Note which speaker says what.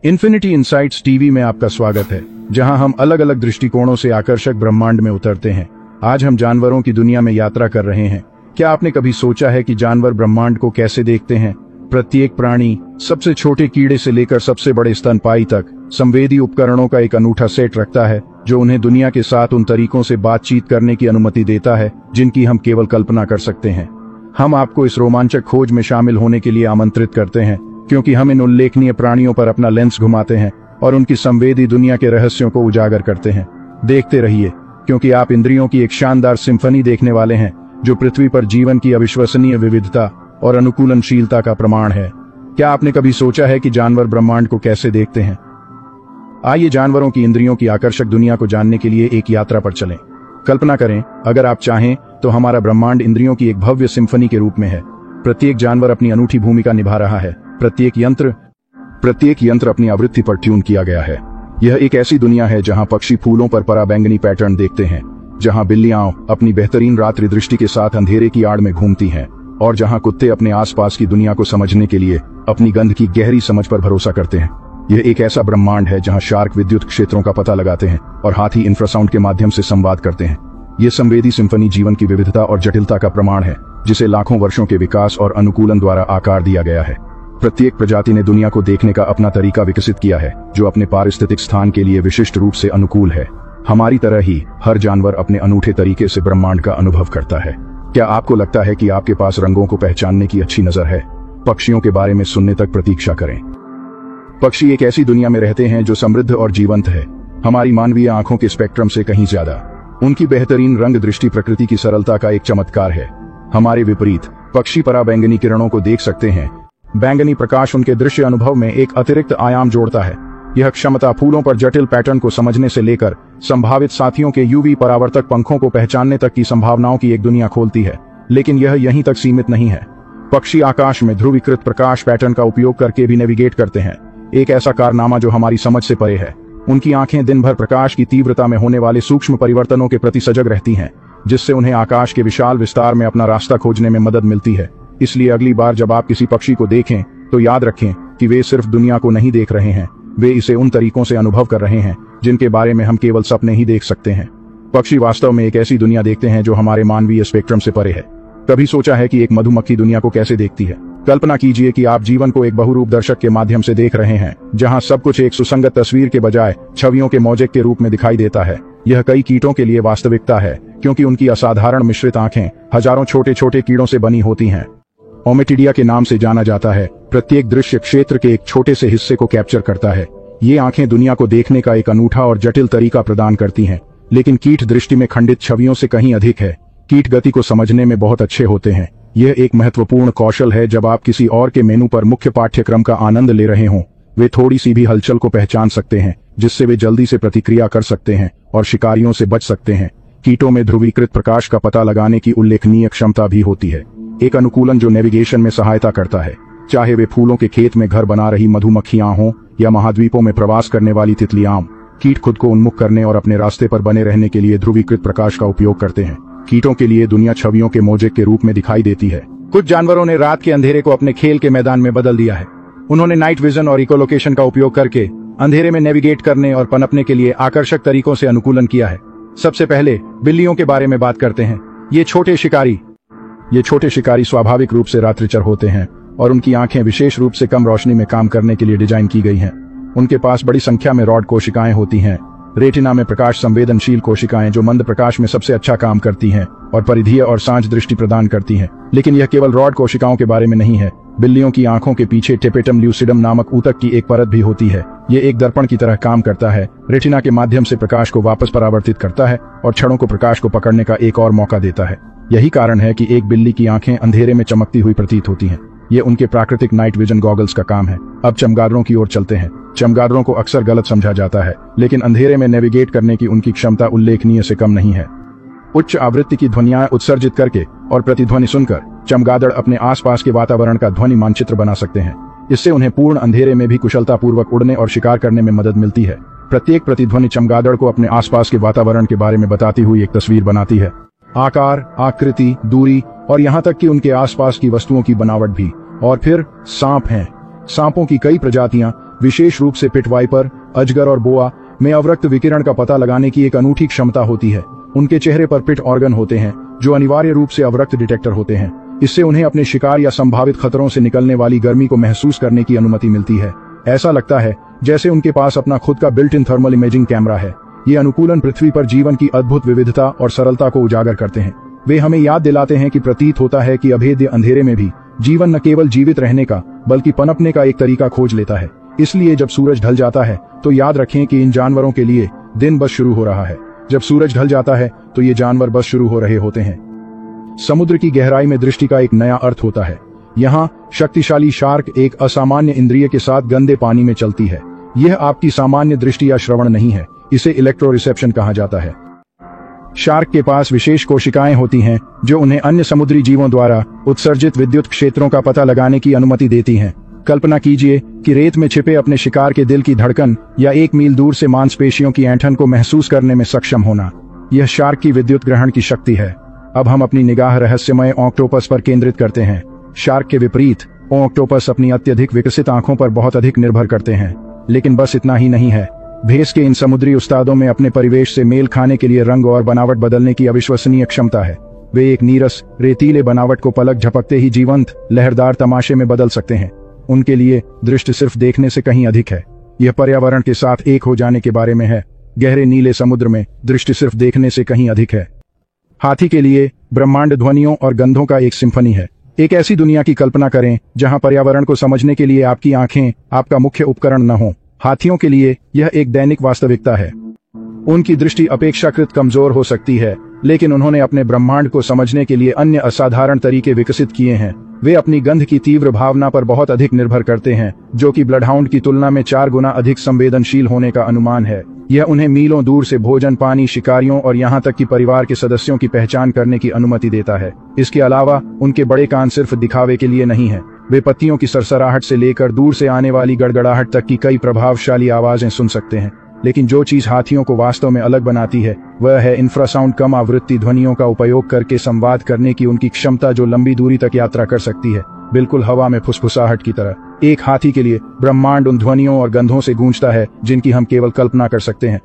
Speaker 1: Infinity insights TV में आपका स्वागत है, जहां हम अलग अलग दृष्टिकोणों से आकर्षक ब्रह्मांड में उतरते हैं। आज हम जानवरों की दुनिया में यात्रा कर रहे हैं। क्या आपने कभी सोचा है कि जानवर ब्रह्मांड को कैसे देखते हैं? प्रत्येक प्राणी, सबसे छोटे कीड़े से लेकर सबसे बड़े स्तनपायी तक, संवेदी उपकरणों का एक अनूठा सेट रखता है जो उन्हें दुनिया के साथ उन तरीकों से बातचीत करने की अनुमति देता है जिनकी हम केवल कल्पना कर सकते हैं। हम आपको इस रोमांचक खोज में शामिल होने के लिए आमंत्रित करते हैं, क्योंकि हम इन उल्लेखनीय प्राणियों पर अपना लेंस घुमाते हैं और उनकी संवेदी दुनिया के रहस्यों को उजागर करते हैं। देखते रहिए, क्योंकि आप इंद्रियों की एक शानदार सिम्फनी देखने वाले हैं जो पृथ्वी पर जीवन की अविश्वसनीय विविधता और अनुकूलनशीलता का प्रमाण है। क्या आपने कभी सोचा है कि जानवर ब्रह्मांड को कैसे देखते हैं? आइए जानवरों की इंद्रियों की आकर्षक दुनिया को जानने के लिए एक यात्रा पर चलें। कल्पना करें, अगर आप चाहें तो हमारा ब्रह्मांड इंद्रियों की एक भव्य सिम्फनी के रूप में है। प्रत्येक जानवर अपनी अनूठी भूमिका निभा रहा है। प्रत्येक यंत्र अपनी आवृत्ति पर ट्यून किया गया है। यह एक ऐसी दुनिया है जहां पक्षी फूलों पर पराबैंगनी पैटर्न देखते हैं, जहां बिल्लियां अपनी बेहतरीन रात्रि दृष्टि के साथ अंधेरे की आड़ में घूमती हैं, और जहां कुत्ते अपने आसपास की दुनिया को समझने के लिए अपनी गंध की गहरी समझ पर भरोसा करते हैं। यह एक ऐसा ब्रह्मांड है जहां शार्क विद्युत क्षेत्रों का पता लगाते हैं और हाथी इंफ्रासाउंड के माध्यम से संवाद करते हैं। यह संवेदी सिम्फनी जीवन की विविधता और जटिलता का प्रमाण है, जिसे लाखों वर्षों के विकास और अनुकूलन द्वारा आकार दिया गया है। प्रत्येक प्रजाति ने दुनिया को देखने का अपना तरीका विकसित किया है, जो अपने पारिस्थितिक स्थान के लिए विशिष्ट रूप से अनुकूल है। हमारी तरह ही हर जानवर अपने अनूठे तरीके से ब्रह्मांड का अनुभव करता है। क्या आपको लगता है कि आपके पास रंगों को पहचानने की अच्छी नजर है? पक्षियों के बारे में सुनने तक प्रतीक्षा करें। पक्षी एक ऐसी दुनिया में रहते हैं जो समृद्ध और जीवंत है, हमारी मानवीय आंखों के स्पेक्ट्रम से कहीं ज्यादा। उनकी बेहतरीन रंग दृष्टि प्रकृति की सरलता का एक चमत्कार है। हमारे विपरीत, पक्षी पराबैंगनी किरणों को देख सकते हैं। बैंगनी प्रकाश उनके दृश्य अनुभव में एक अतिरिक्त आयाम जोड़ता है। यह क्षमता फूलों पर जटिल पैटर्न को समझने से लेकर संभावित साथियों के यूवी परावर्तक पंखों को पहचानने तक की संभावनाओं की एक दुनिया खोलती है। लेकिन यह यहीं तक सीमित नहीं है। पक्षी आकाश में ध्रुवीकृत प्रकाश पैटर्न का उपयोग करके भी नेविगेट करते हैं, एक ऐसा कारनामा जो हमारी समझ से परे है। उनकी आंखें दिन भर प्रकाश की तीव्रता में होने वाले सूक्ष्म परिवर्तनों के प्रति सजग रहती हैं, जिससे उन्हें आकाश के विशाल विस्तार में अपना रास्ता खोजने में मदद मिलती है। इसलिए अगली बार जब आप किसी पक्षी को देखें तो याद रखें कि वे सिर्फ दुनिया को नहीं देख रहे हैं, वे इसे उन तरीकों से अनुभव कर रहे हैं जिनके बारे में हम केवल सपने ही देख सकते हैं। पक्षी वास्तव में एक ऐसी दुनिया देखते हैं जो हमारे मानवीय स्पेक्ट्रम से परे है। कभी सोचा है कि एक मधुमक्खी दुनिया को कैसे देखती है? कल्पना कीजिए कि आप जीवन को एक बहुरूप दर्शक के माध्यम से देख रहे हैं, जहां सब कुछ एक सुसंगत तस्वीर के बजाय छवियों के मोज़ेक के रूप में दिखाई देता है। यह कई कीटों के लिए वास्तविकता है, क्योंकि उनकी असाधारण मिश्रित आंखें हजारों छोटे छोटे कीड़ों से बनी होती हैं। ओमेटिडिया के नाम से जाना जाता है। प्रत्येक दृश्य क्षेत्र के एक छोटे से हिस्से को कैप्चर करता है। ये आंखें दुनिया को देखने का एक अनूठा और जटिल तरीका प्रदान करती हैं, लेकिन कीट दृष्टि में खंडित छवियों से कहीं अधिक है। कीट गति को समझने में बहुत अच्छे होते हैं। यह एक महत्वपूर्ण कौशल है जब आप किसी और के मेनू पर मुख्य पाठ्यक्रम का आनंद ले रहे हों। वे थोड़ी सी भी हलचल को पहचान सकते हैं, जिससे वे जल्दी से प्रतिक्रिया कर सकते हैं और शिकारियों से बच सकते हैं। कीटों में ध्रुवीकृत प्रकाश का पता लगाने की उल्लेखनीय क्षमता भी होती है, एक अनुकूलन जो नेविगेशन में सहायता करता है। चाहे वे फूलों के खेत में घर बना रही मधुमक्खियां हों या महाद्वीपों में प्रवास करने वाली तितलियां, कीट खुद को उन्मुख करने और अपने रास्ते पर बने रहने के लिए ध्रुवीकृत प्रकाश का उपयोग करते हैं। कीटों के लिए दुनिया छवियों के मोज़ेक के रूप में दिखाई देती है। कुछ जानवरों ने रात के अंधेरे को अपने खेल के मैदान में बदल दिया है। उन्होंने नाइट विजन और इकोलोकेशन का उपयोग करके अंधेरे में नेविगेट करने और पनपने के लिए आकर्षक तरीकों से अनुकूलन किया है। सबसे पहले बिल्लियों के बारे में बात करते हैं। ये छोटे शिकारी स्वाभाविक रूप से रात्रिचर होते हैं और उनकी आंखें विशेष रूप से कम रोशनी में काम करने के लिए डिजाइन की गई हैं। उनके पास बड़ी संख्या में रॉड कोशिकाएं होती हैं, रेटिना में प्रकाश संवेदनशील कोशिकाएं जो मंद प्रकाश में सबसे अच्छा काम करती हैं और परिधीय और सांझ दृष्टि प्रदान करती हैं। लेकिन यह केवल रॉड कोशिकाओं के बारे में नहीं है। बिल्लियों की आंखों के पीछे टेपेटम ल्यूसिडम नामक ऊतक की एक परत भी होती है। ये एक दर्पण की तरह काम करता है, रेटिना के माध्यम से प्रकाश को वापस परावर्तित करता है और छड़ों को प्रकाश को पकड़ने का एक और मौका देता है। यही कारण है कि एक बिल्ली की आंखें अंधेरे में चमकती हुई प्रतीत होती हैं। ये उनके प्राकृतिक नाइट विजन गॉगल्स का काम है। अब चमगादड़ों की ओर चलते हैं। चमगादड़ों को अक्सर गलत समझा जाता है, लेकिन अंधेरे में नेविगेट करने की उनकी क्षमता उल्लेखनीय से कम नहीं है। उच्च आवृत्ति की ध्वनियां उत्सर्जित करके और प्रतिध्वनि सुनकर चमगादड़ अपने आसपास के वातावरण का ध्वनि मानचित्र बना सकते हैं। इससे उन्हें पूर्ण अंधेरे में भी कुशलतापूर्वक उड़ने और शिकार करने में मदद मिलती है। प्रत्येक प्रतिध्वनि चमगादड़ को अपने आसपास के वातावरण के बारे में बताती हुई एक तस्वीर बनाती है। आकार, आकृति, दूरी और यहाँ तक कि उनके आसपास की वस्तुओं की बनावट भी। और फिर सांप हैं। सांपों की कई प्रजातियां विशेष रूप से पिट वाइपर, अजगर और बोआ में अवरक्त विकिरण का पता लगाने की एक अनूठी क्षमता होती है। उनके चेहरे पर पिट ऑर्गन होते हैं जो अनिवार्य रूप से अवरक्त डिटेक्टर होते हैं। इससे उन्हें अपने शिकार या संभावित खतरों से निकलने वाली गर्मी को महसूस करने की अनुमति मिलती है। ऐसा लगता है जैसे उनके पास अपना खुद का built in thermal imaging camera है। ये अनुकूलन पृथ्वी पर जीवन की अद्भुत विविधता और सरलता को उजागर करते हैं। वे हमें याद दिलाते हैं कि प्रतीत होता है कि अभेद्य अंधेरे में भी जीवन न केवल जीवित रहने का बल्कि पनपने का एक तरीका खोज लेता है। इसलिए जब सूरज ढल जाता है तो याद रखें कि इन जानवरों के लिए दिन बस शुरू हो रहा है। जब सूरज ढल जाता है तो ये जानवर बस शुरू हो रहे होते हैं। समुद्र की गहराई में दृष्टि का एक नया अर्थ होता है। यहाँ शक्तिशाली शार्क एक असामान्य इंद्रिय के साथ गंदे पानी में चलती है। यह आपकी सामान्य दृष्टि या श्रवण नहीं है, इसे इलेक्ट्रो रिसेप्शन कहा जाता है। शार्क के पास विशेष कोशिकाएं होती हैं जो उन्हें अन्य समुद्री जीवों द्वारा उत्सर्जित विद्युत क्षेत्रों का पता लगाने की अनुमति देती हैं। कल्पना कीजिए कि रेत में छिपे अपने शिकार के दिल की धड़कन या 1 मील दूर से मांसपेशियों की ऐंठन को महसूस करने में सक्षम होना। यह शार्क की विद्युत ग्रहण की शक्ति है। अब हम अपनी निगाह रहस्यमय ऑक्टोपस पर केंद्रित करते हैं। शार्क के विपरीत ऑक्टोपस अपनी अत्यधिक विकसित आंखों पर बहुत अधिक निर्भर करते हैं। लेकिन बस इतना ही नहीं है। भेस के इन समुद्री उस्तादों में अपने परिवेश से मेल खाने के लिए रंग और बनावट बदलने की अविश्वसनीय क्षमता है। वे एक नीरस रेतीले बनावट को पलक झपकते ही जीवंत लहरदार तमाशे में बदल सकते हैं। उनके लिए दृष्टि सिर्फ देखने से कहीं अधिक है। यह पर्यावरण के साथ एक हो जाने के बारे में है। गहरे नीले समुद्र में दृष्टि सिर्फ देखने से कहीं अधिक है। हाथी के लिए ब्रह्मांड ध्वनियों और गंधों का एक सिम्फनी है। एक ऐसी दुनिया की कल्पना करें जहां पर्यावरण को समझने के लिए आपकी आंखें आपका मुख्य उपकरण न हो। हाथियों के लिए यह एक दैनिक वास्तविकता है। उनकी दृष्टि अपेक्षाकृत कमजोर हो सकती है, लेकिन उन्होंने अपने ब्रह्मांड को समझने के लिए अन्य असाधारण तरीके विकसित किए हैं। वे अपनी गंध की तीव्र भावना पर बहुत अधिक निर्भर करते हैं, जो कि ब्लडहाउंड की तुलना में 4 गुना अधिक संवेदनशील होने का अनुमान है। यह उन्हें मीलों दूर से भोजन, पानी, शिकारियों और यहाँ तक कि परिवार के सदस्यों की पहचान करने की अनुमति देता है। इसके अलावा उनके बड़े कान सिर्फ दिखावे के लिए नहीं है। वे पत्तियों की सरसराहट से लेकर दूर से आने वाली गड़गड़ाहट तक की कई प्रभावशाली आवाजें सुन सकते हैं। लेकिन जो चीज हाथियों को वास्तव में अलग बनाती है वह है इंफ्रासाउंड कम आवृत्ति ध्वनियों का उपयोग करके संवाद करने की उनकी क्षमता, जो लंबी दूरी तक यात्रा कर सकती है, बिल्कुल हवा में फुसफुसाहट की तरह। एक हाथी के लिए ब्रह्मांड उन ध्वनियों और गंधों से गूंजता है जिनकी हम केवल कल्पना कर सकते हैं।